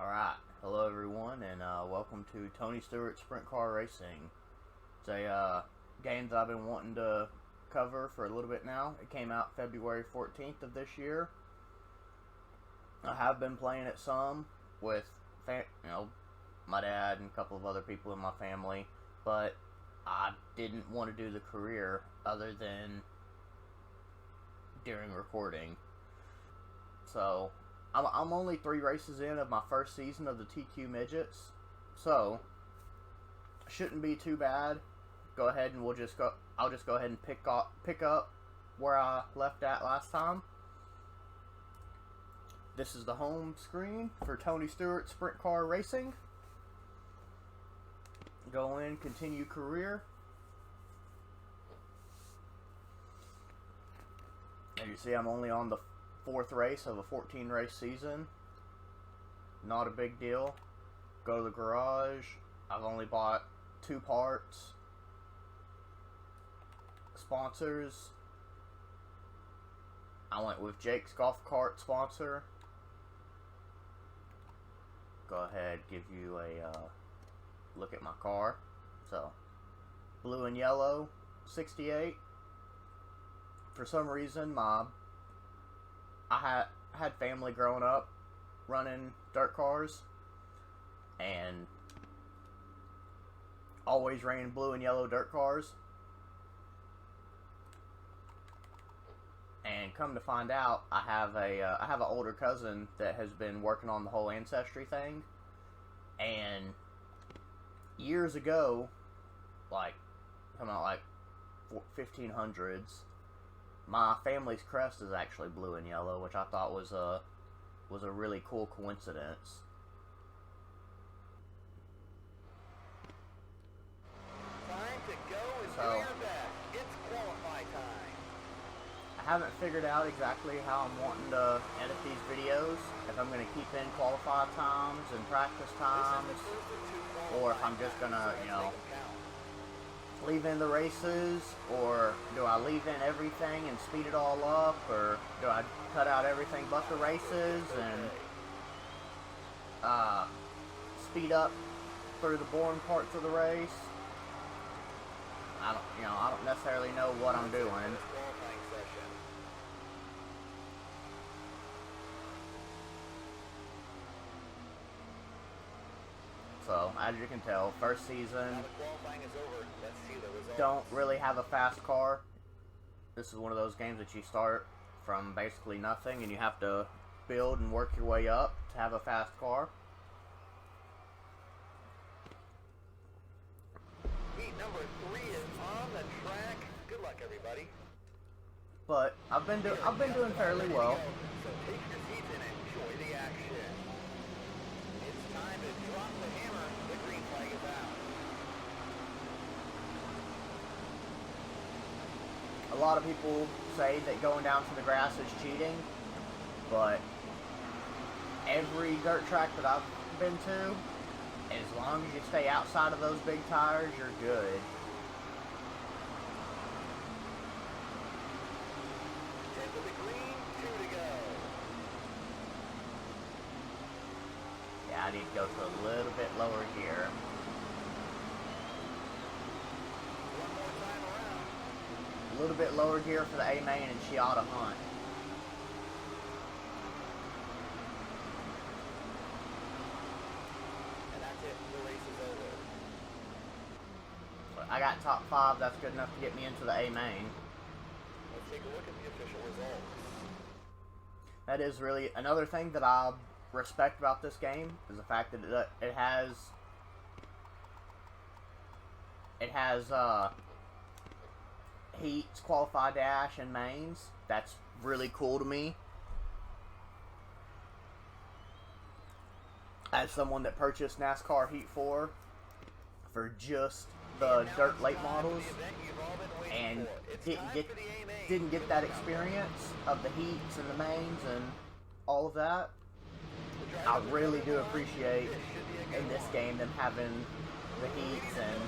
Alright, hello everyone, and welcome to Tony Stewart Sprint Car Racing. It's a game that I've been wanting to cover for a little bit now. It came out February 14th of this year. I have been playing it some with, my dad and a couple of other people in my family, but I didn't want to do the career other than during recording. So I'm only 3 races in of my first season of the TQ Midgets, so shouldn't be too bad. Go ahead and I'll just go ahead and pick up where I left at last time. This is the home screen for Tony Stewart Sprint Car Racing. Go in, continue career. As you see, I'm only on the 4th race of a 14 race season. Not a big deal. Go to the garage. I've only bought 2 parts. Sponsors. I went with Jake's Golf Cart sponsor. Go ahead, give you a look at my car. So, blue and yellow, 68. For some reason, I had family growing up running dirt cars, and always ran blue and yellow dirt cars. And come to find out, I have an older cousin that has been working on the whole ancestry thing, and years ago, coming out 1500s. My family's crest is actually blue and yellow, which I thought was a really cool coincidence. Time to go and do your best. It's qualify time. I haven't figured out exactly how I'm wanting to edit these videos. If I'm going to keep in qualify times and practice times, or if I'm just going to, leave in the races, or do I leave in everything and speed it all up, or do I cut out everything but the races and speed up through the boring parts of the race? I don't necessarily know what I'm doing. So, as you can tell, first season, don't really have a fast car. This is one of those games that you start from basically nothing, and you have to build and work your way up to have a fast car. Heat number 3 is on the track. Good luck, everybody. But I've been doing fairly well. So take your seats and enjoy the action. It's time to drop the hammer. The green flag is out. A lot of people say that going down to the grass is cheating, but every dirt track that I've been to, as long as you stay outside of those big tires, you're good. 10 to the green, 2 to go. Yeah, I need to go to a little bit lower gear. One more time around. A little bit lower gear for the A main, and she ought to hunt. And that's it. The race is over. But I got top 5. That's good enough to get me into the A main. Let's take a look at the official results. That is really another thing that I respect about this game, is the fact that it has heats, qualify dash, and mains. That's really cool to me. As someone that purchased NASCAR Heat 4 for just the dirt late models and didn't get that experience of the heats and the mains and all of that, I really do appreciate in this game them having the heats and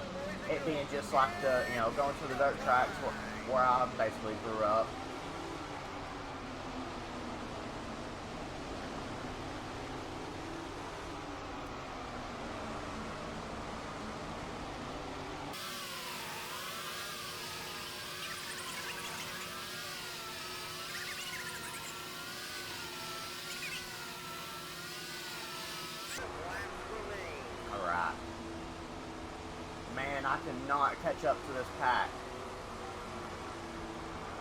it being just like the, going to the dirt tracks where I basically grew up. and I cannot catch up to this pack.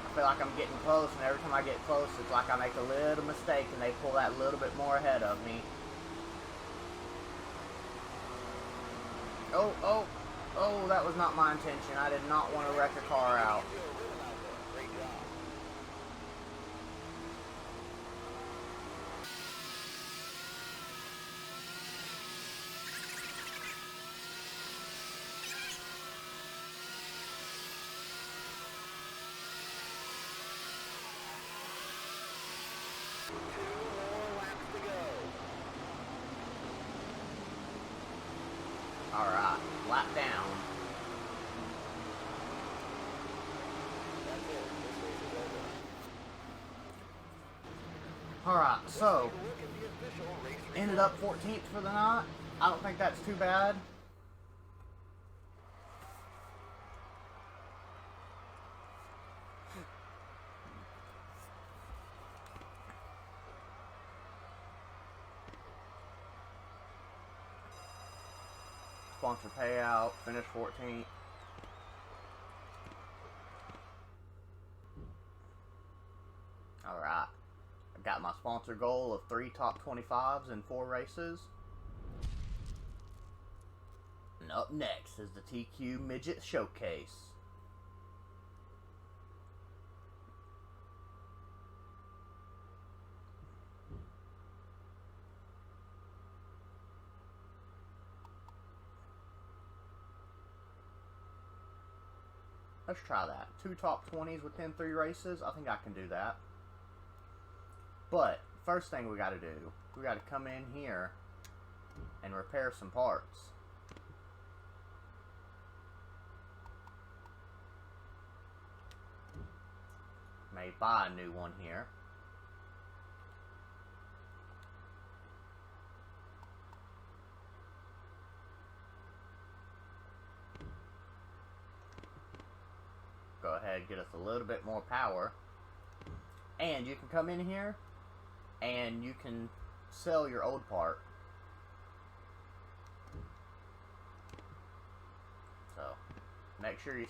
I feel like I'm getting close, and every time I get close, it's like I make a little mistake, and they pull that little bit more ahead of me. Oh, oh, oh, that was not my intention. I did not want to wreck a car out. Alright, lap down. Alright, so ended up 14th for the night. I don't think that's too bad. Sponsor payout, finish 14th. Alright. I got my sponsor goal of 3 top 25s in 4 races. And up next is the TQ Midget Showcase. Let's try that. 2 top 20s within 3 races. I think I can do that. But, first thing we gotta do, we gotta come in here and repair some parts. May buy a new one here. Go ahead, get us a little bit more power. And you can come in here and you can sell your old part. So make sure you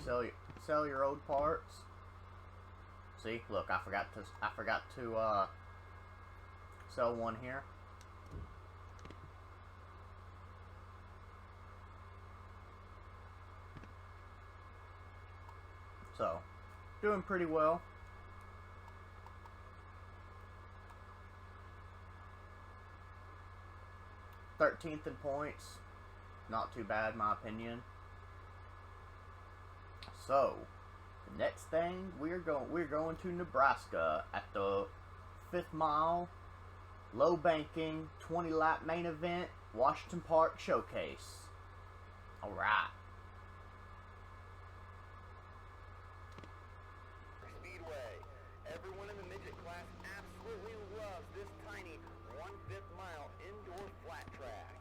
sell your old parts. See, look, I forgot to sell one here. So, doing pretty well. Thirteenth in points, not too bad in my opinion. So, the next thing we're going to Nebraska at the 5th mile, low banking 20 lap main event, Washington Park Showcase. All right. Everyone in the midget class absolutely loves this tiny 1/5 mile indoor flat track.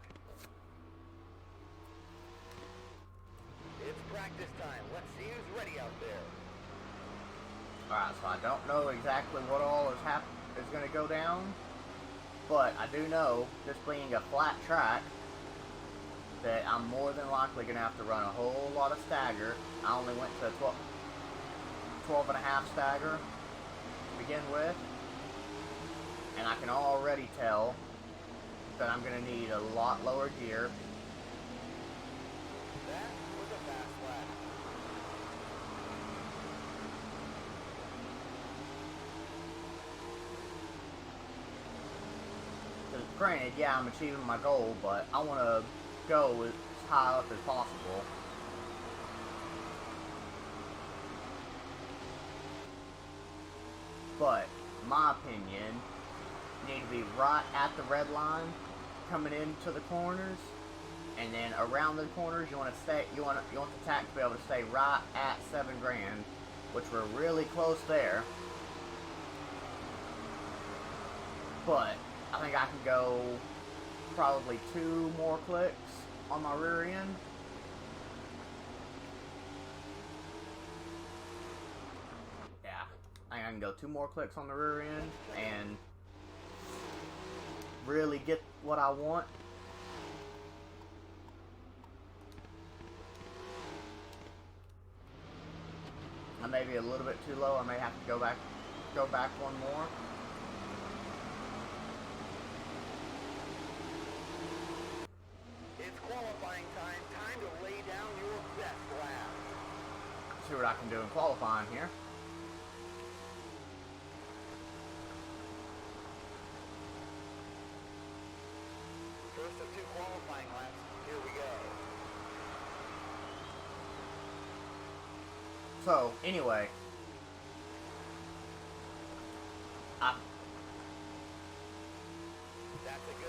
It's practice time. Let's see who's ready out there. Alright, so I don't know exactly what all is going to go down, but I do know, this being a flat track, that I'm more than likely going to have to run a whole lot of stagger. I only went to 12 and a half stagger begin with, and I can already tell that I'm going to need a lot lower gear. That was a fast lap. Granted, yeah, I'm achieving my goal, but I want to go as high up as possible. But, in my opinion, you need to be right at the red line, coming into the corners, and then around the corners, you want the tack to be able to stay right at 7 grand, which we're really close there. But I think I can go probably 2 more clicks on my rear end. I can go 2 more clicks on the rear end and really get what I want. I may be a little bit too low. I may have to go back one more. It's qualifying time. Time to lay down your best lap. See what I can do in qualifying here. First of 2 qualifying laps. Here we go. So, anyway.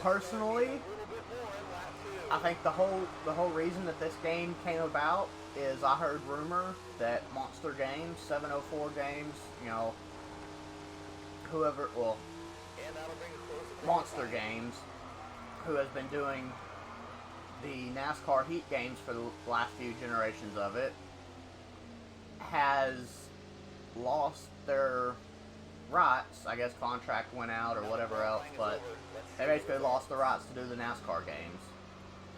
Personally, I think the whole reason that this game came about is I heard rumor that Monster Games, 704 Games, you know, whoever, well, Monster Games, who has been doing the NASCAR Heat games for the last few generations of it, has lost their rights. I guess contract went out or whatever else, but they basically lost the rights to do the NASCAR games.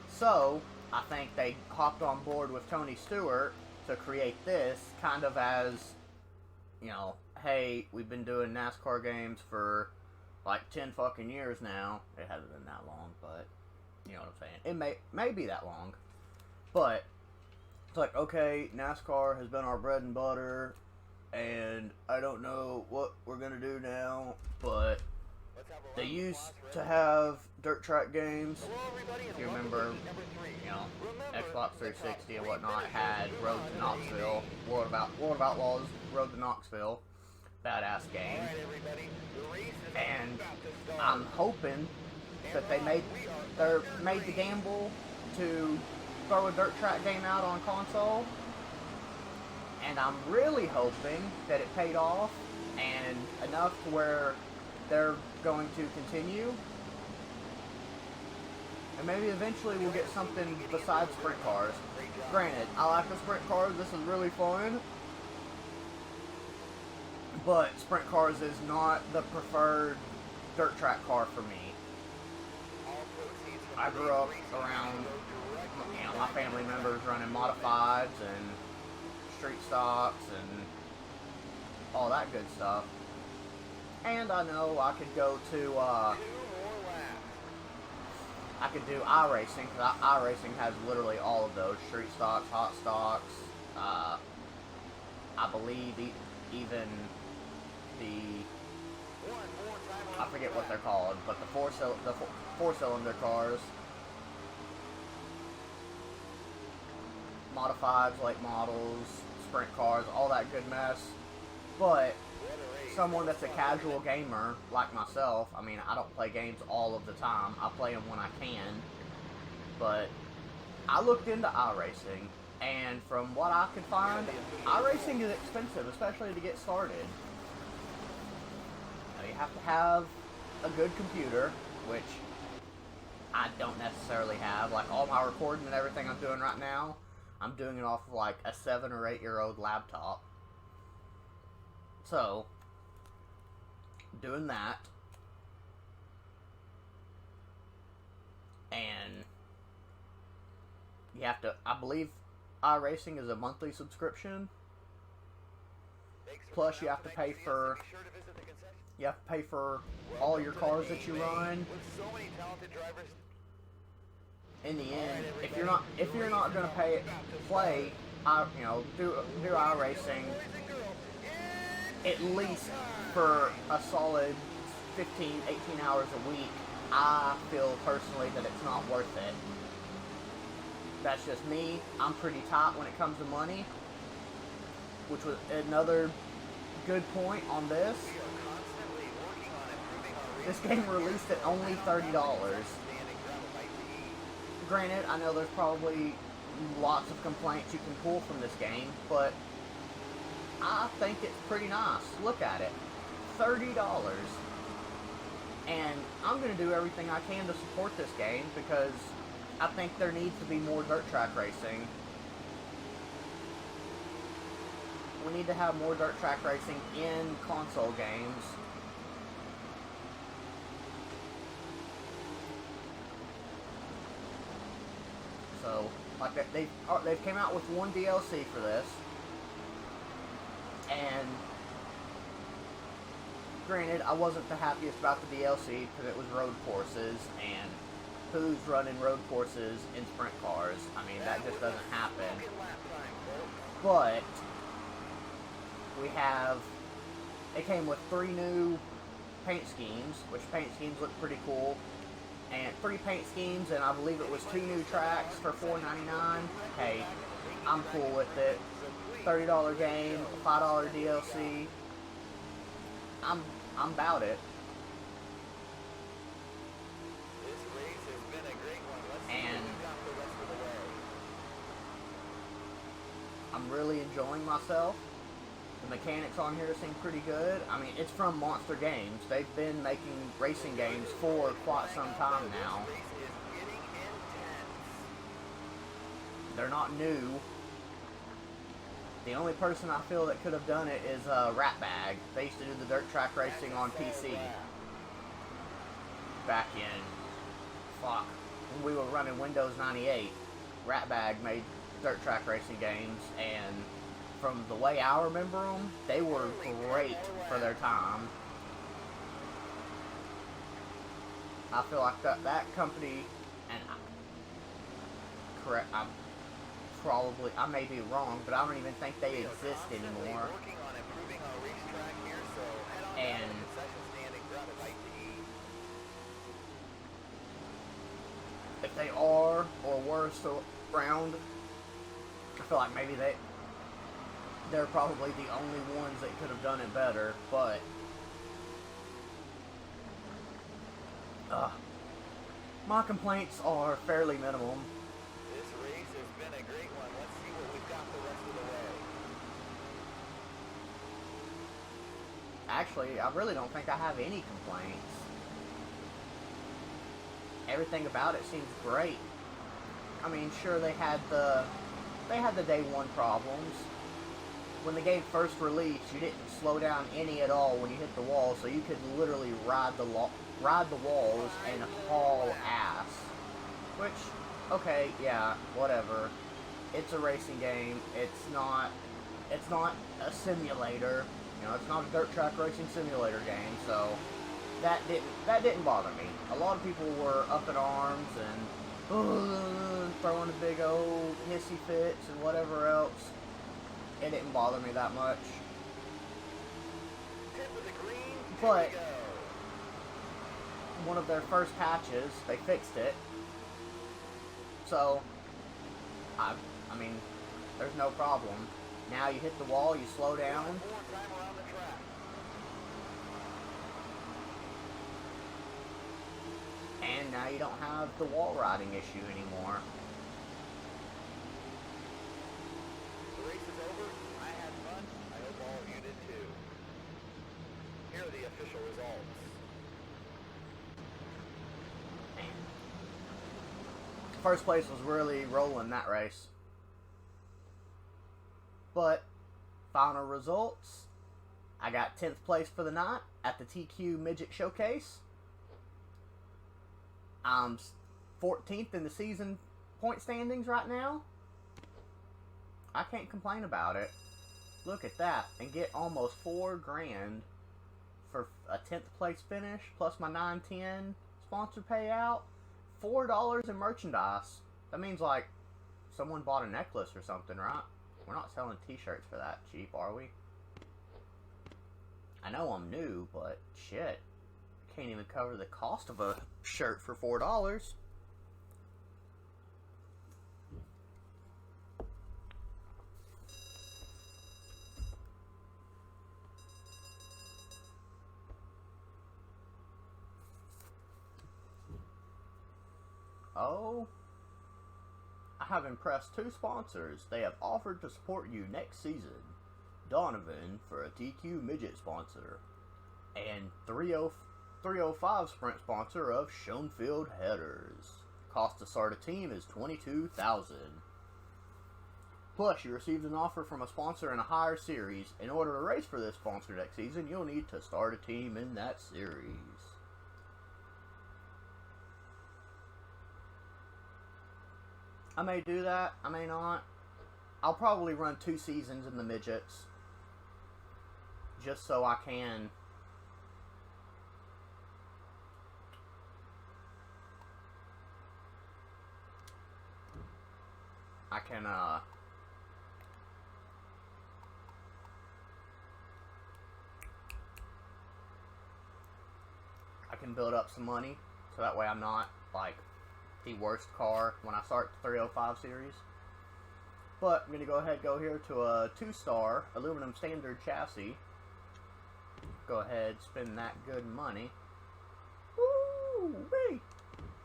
So, I think they hopped on board with Tony Stewart to create this kind of as, you know, hey, we've been doing NASCAR games for like 10 fucking years now. It hasn't been that long, but you know what I'm saying. It may be that long, but it's like, okay, NASCAR has been our bread and butter, and I don't know what we're gonna do now, but they used to have dirt track games. If you remember, you know, Xbox 360 and whatnot had Road to Knoxville, World of Outlaws, Road to Knoxville, badass game. And I'm hoping that they made the gamble to throw a dirt track game out on console, and I'm really hoping that it paid off and enough to where they're going to continue, and maybe eventually we'll get something besides sprint cars. Granted, I like the sprint cars, this is really fun, but sprint cars is not the preferred dirt track car for me. I grew up around, you know, my family members running modifieds and street stocks and all that good stuff. And I know I could go to, I could do iRacing, because iRacing has literally all of those. Street stocks, hot stocks, I believe even the, I forget what they're called, but the four-cylinder cars, modifieds, late models, sprint cars, all that good mess. But someone that's a casual gamer like myself, I mean, I don't play games all of the time. I play them when I can. But I looked into iRacing, and from what I could find, iRacing is expensive, especially to get started. Now, you have to have a good computer, which I don't necessarily have. Like, all my recording and everything I'm doing right now, I'm doing it off of like a 7 or 8 year old laptop. So, doing that, and you have to, I believe iRacing is a monthly subscription, plus you have to pay for all your cars that you run. In the end, if you're not going to play, do iRacing at least for a solid 15, 18 hours a week, I feel personally that it's not worth it. That's just me. I'm pretty tight when it comes to money, which was another good point on this. This game released at only $30. Granted, I know there's probably lots of complaints you can pull from this game, but I think it's pretty nice. Look at it. $30. And I'm going to do everything I can to support this game, because I think there needs to be more dirt track racing. We need to have more dirt track racing in console games. So, like, they've came out with one DLC for this. And granted, I wasn't the happiest about the DLC because it was road courses, and who's running road courses in sprint cars? I mean, that just doesn't happen. But it came with 3 new paint schemes, which paint schemes look pretty cool. And 3 paint schemes, and I believe it was 2 new tracks for $4.99. Hey, I'm cool with it. $30 game, $5 DLC. I'm about it. And I'm really enjoying myself. The mechanics on here seem pretty good. I mean, it's from Monster Games. They've been making racing games for quite some time now. They're not new. The only person I feel that could have done it is Ratbag. They used to do the dirt track racing on PC. Back in, when we were running Windows 98, Ratbag made dirt track racing games, and from the way I remember them, they were great for their time. I feel like that company, and I may be wrong, but I don't even think they exist anymore. And if they are or were still around, I feel like maybe they're probably the only ones that could have done it better, but my complaints are fairly minimum. This race has been a great one. Let's see what we've got the rest of the way. Actually, I really don't think I have any complaints. Everything about it seems great. I mean, sure, they had the day one problems. When the game first released, you didn't slow down any at all when you hit the wall, so you could literally ride the walls and haul ass. Which, okay, yeah, whatever. It's a racing game. It's not a simulator. You know, it's not a dirt track racing simulator game. So that didn't bother me. A lot of people were up in arms and throwing a big old hissy fits and whatever else. It didn't bother me that much. But one of their first patches, they fixed it. So I mean, there's no problem. Now you hit the wall, you slow down. And now you don't have the wall riding issue anymore. The race is over. I had fun. I hope all of you did too. Here are the official results. First place was really rolling that race. But final results, I got 10th place for the night at the TQ Midget Showcase. I'm 14th in the season point standings right now. I can't complain about it. Look at that, and get almost $4,000 for a 10th place finish, plus my 910 sponsor payout. $4 in merchandise. That means like someone bought a necklace or something, right? We're not selling t-shirts for that cheap, are we? I know I'm new, but shit. I can't even cover the cost of a shirt for $4. Oh, I have impressed 2 sponsors. They have offered to support you next season. Donovan for a TQ Midget sponsor, and 305 Sprint sponsor of Schoenfield Headers. Cost to start a team is $22,000. Plus, you received an offer from a sponsor in a higher series. In order to race for this sponsor next season, you'll need to start a team in that series. I may do that, I may not. I'll probably run 2 seasons in the midgets. just so I can build up some money, so that way I'm not like the worst car when I start the 305 series. But I'm gonna go ahead and go here to a 2-star aluminum standard chassis. Go ahead, spend that good money. Woo-wee!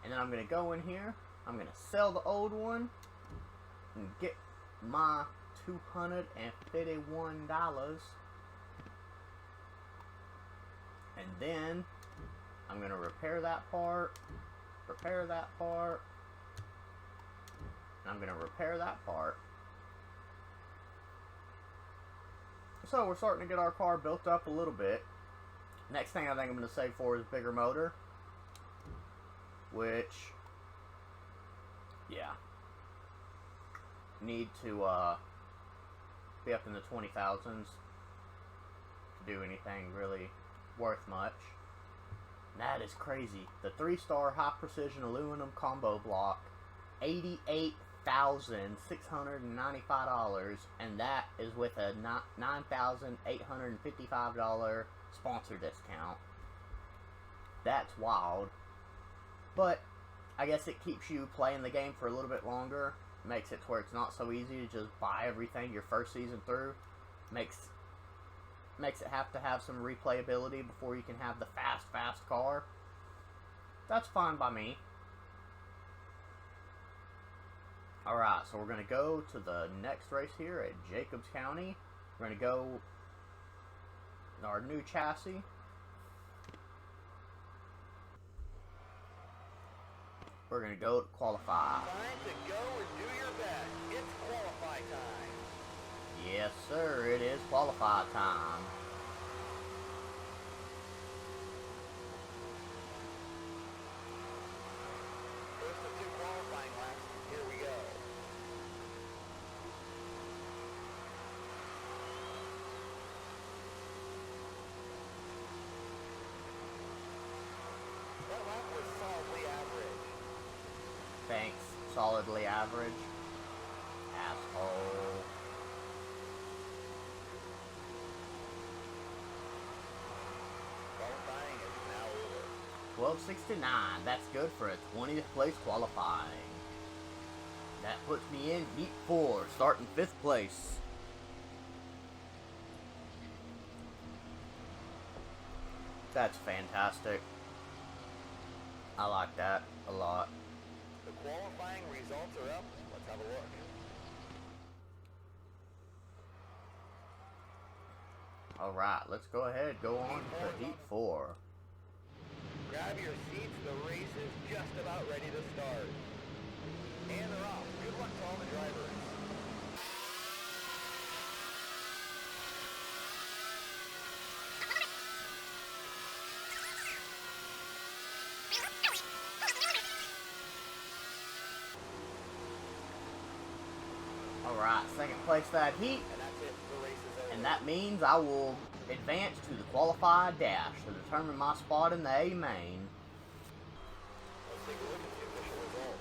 And then I'm gonna go in here. I'm gonna sell the old one and get my $251. And then I'm going to repair that part, and I'm going to repair that part. So we're starting to get our car built up a little bit. Next thing I think I'm going to save for is bigger motor, which, yeah, need to be up in the 20,000s to do anything really worth much. That is crazy. The 3-star high precision aluminum combo block, $88,695, and that is with a $9,855 sponsor discount. That's wild. But I guess it keeps you playing the game for a little bit longer. Makes it to where it's not so easy to just buy everything your first season through. Makes it have to have some replayability before you can have the fast car. That's fine by me. Alright, so we're going to go to the next race here at Jacobs County. We're going to go in our new chassis. We're going to go to qualify. Time to go and do your best. It's qualify time. Yes, sir, it is qualify time. First of 2 qualifying laps. Here we go. That lap was solidly average. Thanks, solidly average. Asshole. Qualifying is now over. 1269. That's good for a 20th place qualifying. That puts me in Heat 4, starting 5th place. That's fantastic. I like that a lot. The qualifying results are up. Let's have a look. Alright, let's go ahead, go on to Heat 4. Grab your seats, the race is just about ready to start. And they're off. Good luck to all the drivers. Alright, second place that heat. And that's it. The race is over. And that means I will advance to the qualified dash to determine my spot in the A main. Let's take a look at the official results.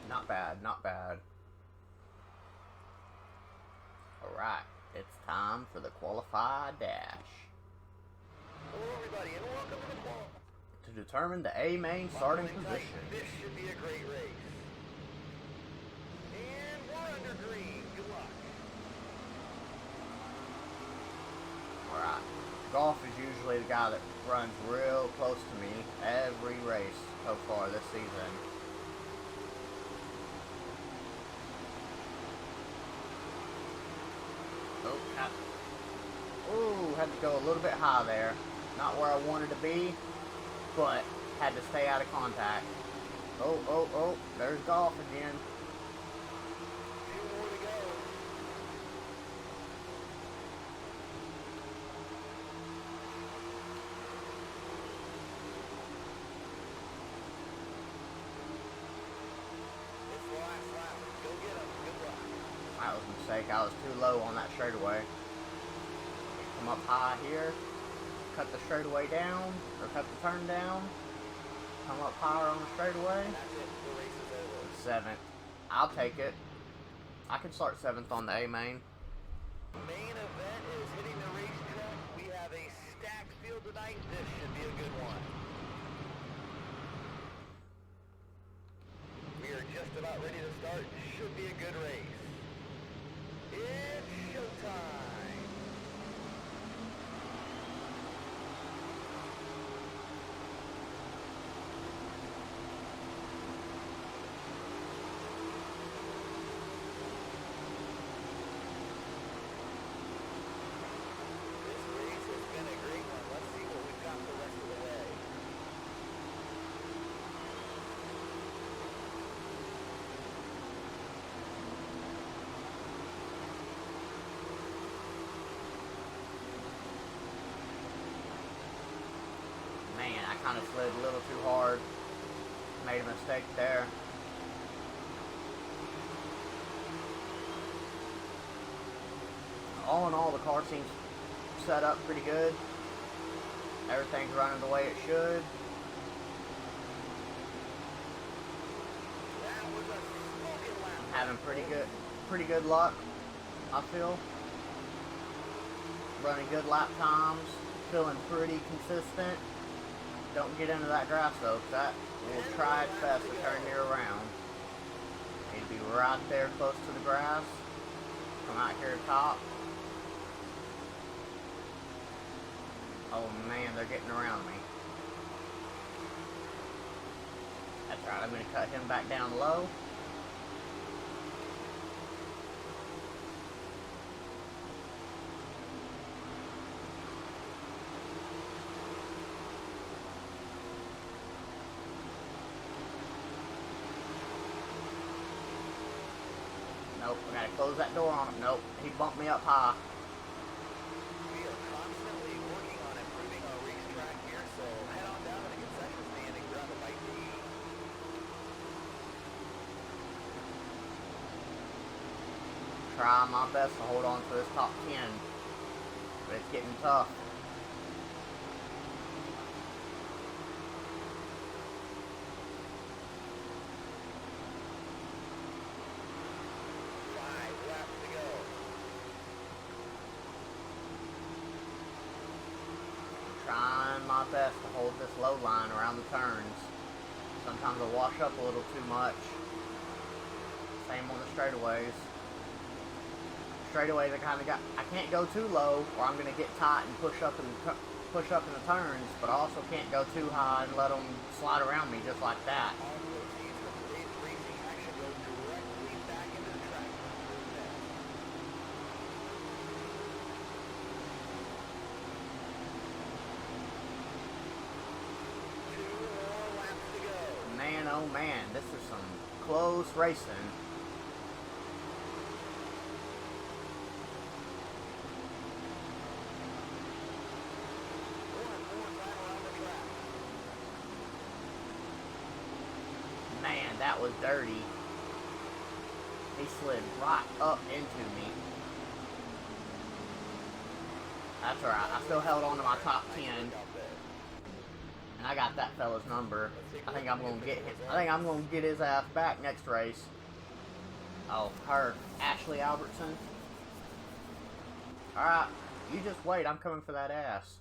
Not bad, not bad. Alright, it's time for the qualified dash. Hello everybody and welcome to the qualifying. To determine the A main starting position. This should be a great race. And we're under green. Good luck. Alright. Golf is usually the guy that runs real close to me every race so far this season. Had to go a little bit high there. Not where I wanted to be, but had to stay out of contact. Oh, there's golf again. 2 more to go. It's the last lap. Go get 'em. Good luck. That was a mistake. I was too low on that straightaway. Come up high here. Cut the straightaway down, or cut the turn down. Come up higher on the straightaway. That's it. The race is over. 7th. I'll take it. I can start 7th on the A main. Main event is hitting the racetrack. We have a stacked field tonight. This should be a good one. We are just about ready to start. Should be a good race. It's showtime. This race has been a great one. Let's see what we've got the rest of the way. Man, I kind of slid a little too hard. Made a mistake there. All in all, the car seems set up pretty good. Everything's running the way it should. That was a smoking lap. I'm having pretty good luck, I feel. Running good lap times. Feeling pretty consistent. Don't get into that grass though, 'cause that will try its best to turn you around. Need to be right there close to the grass. Come out here top. Oh man, they're getting around me. That's right, I'm going to cut him back down low. Nope, I gotta close that door on him. Nope, he bumped me up high. We are constantly working on improving our racetrack here, so head on down to the concession stand and grab a bite to eat. Try my best to hold on to this top 10, but it's getting tough. Trying my best to hold this low line around the turns. Sometimes I wash up a little too much. Same on the straightaways. Straightaways, I can't go too low, or I'm gonna get tight and push up in the turns. But I also can't go too high and let them slide around me just like that. All proceeds from today's racing action go directly back into the track improvement. Two more laps to go. Man, oh man, this is some close racing. One more time around the track. Man, that was dirty. He slid right up into me. That's alright, I still held on to my top 10. And I got that fella's number. I think I'm gonna get his ass back next race. Oh, her, Ashley Albertson. Alright, you just wait, I'm coming for that ass.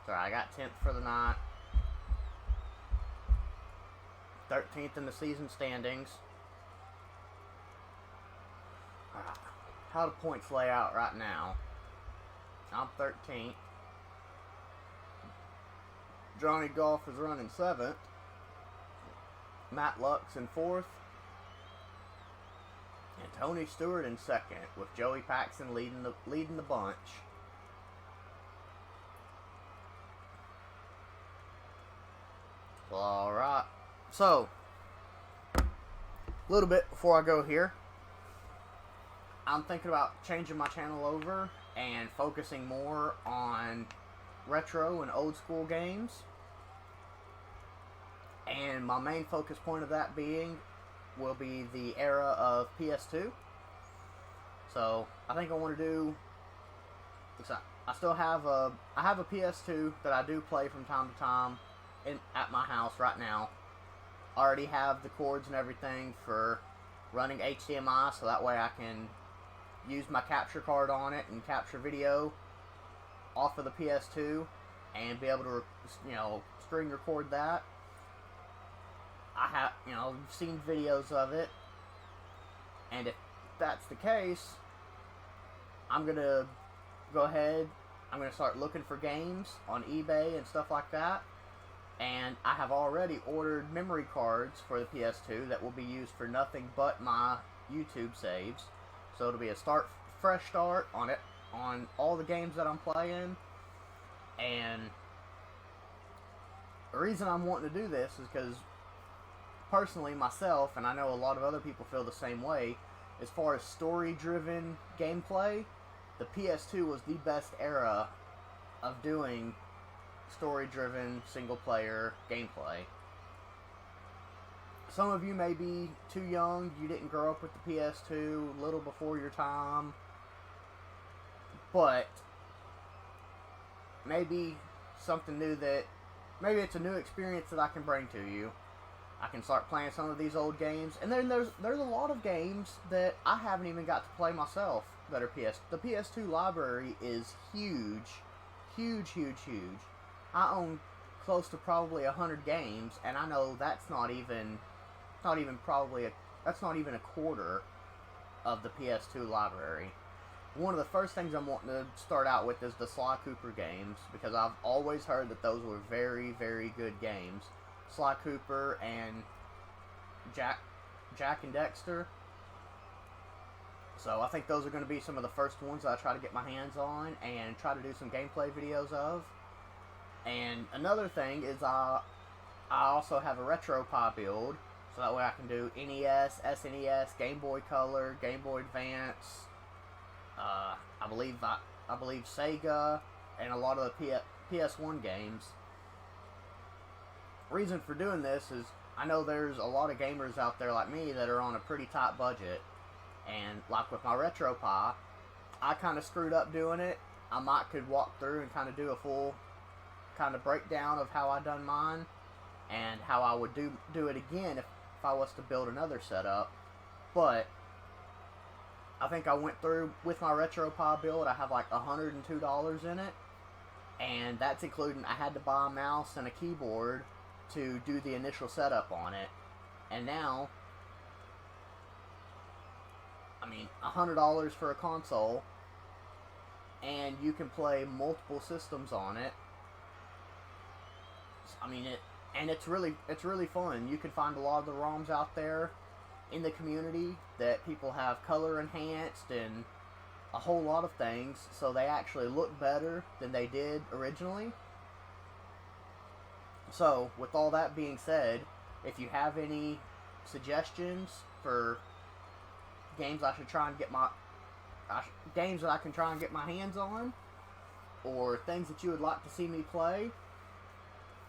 Sorry, I got 10th for the night. 13th in the season standings. Alright, how do points lay out right now? I'm 13th. Johnny Golf is running 7th. Matt Lux in 4th. And Tony Stewart in 2nd, with Joey Paxton leading the bunch. Alright, so, a little bit before I go here, I'm thinking about changing my channel over and focusing more on retro and old school games. And my main focus point of that being will be the era of PS2. So I think I want to do. I still have a PS2 that I do play from time to time at my house right now. I already have the cords and everything for running HDMI, so that way I can use my capture card on it and capture video off of the PS2 and be able to, screen record that. I have, seen videos of it, and if that's the case, I'm gonna go ahead. I'm gonna start looking for games on eBay and stuff like that. And I have already ordered memory cards for the PS2 that will be used for nothing but my YouTube saves. So it'll be a fresh start on it, on all the games that I'm playing. And the reason I'm wanting to do this is because, personally, myself, and I know a lot of other people feel the same way, as far as story-driven gameplay, the PS2 was the best era of doing story-driven single-player gameplay. Some of you may be too young, you didn't grow up with the PS2, a little before your time, but maybe something new maybe it's a new experience that I can bring to you. I can start playing some of these old games, and then there's a lot of games that I haven't even got to play myself that are The PS2 library is huge, huge, huge, huge. I own close to probably 100 games, and I know that's not even a quarter of the PS2 library. One of the first things I'm wanting to start out with is the Sly Cooper games, because I've always heard that those were very, very good games. Sly Cooper and Jack and Dexter. So I think those are going to be some of the first ones that I try to get my hands on and try to do some gameplay videos of. And another thing is I also have a RetroPie build, so that way I can do NES, SNES, Game Boy Color, Game Boy Advance, I believe Sega, and a lot of the PS1 games. Reason for doing this is I know there's a lot of gamers out there like me that are on a pretty tight budget, and like with my RetroPie, I kind of screwed up doing it. I could walk through and kind of do a full kind of breakdown of how I done mine and how I would do it again if I was to build another setup. But I think I went through with my RetroPie build. I have like $102 in it, and that's including I had to buy a mouse and a keyboard to do the initial setup on it. And now, $100 for a console, and you can play multiple systems on it. It's really fun. You can find a lot of the ROMs out there in the community that people have color enhanced and a whole lot of things, so they actually look better than they did originally. So, with all that being said, if you have any suggestions for games I should try and get games that I can try and get my hands on, or things that you would like to see me play,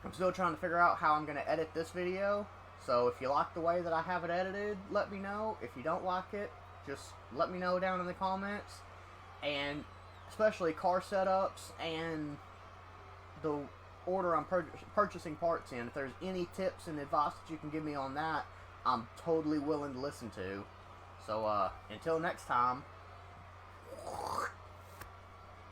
I'm still trying to figure out how I'm going to edit this video. So if you like the way that I have it edited, let me know. If you don't like it, just let me know down in the comments. And especially car setups and the order I'm purchasing parts in. If there's any tips and advice that you can give me on that, I'm totally willing to listen to. So until next time.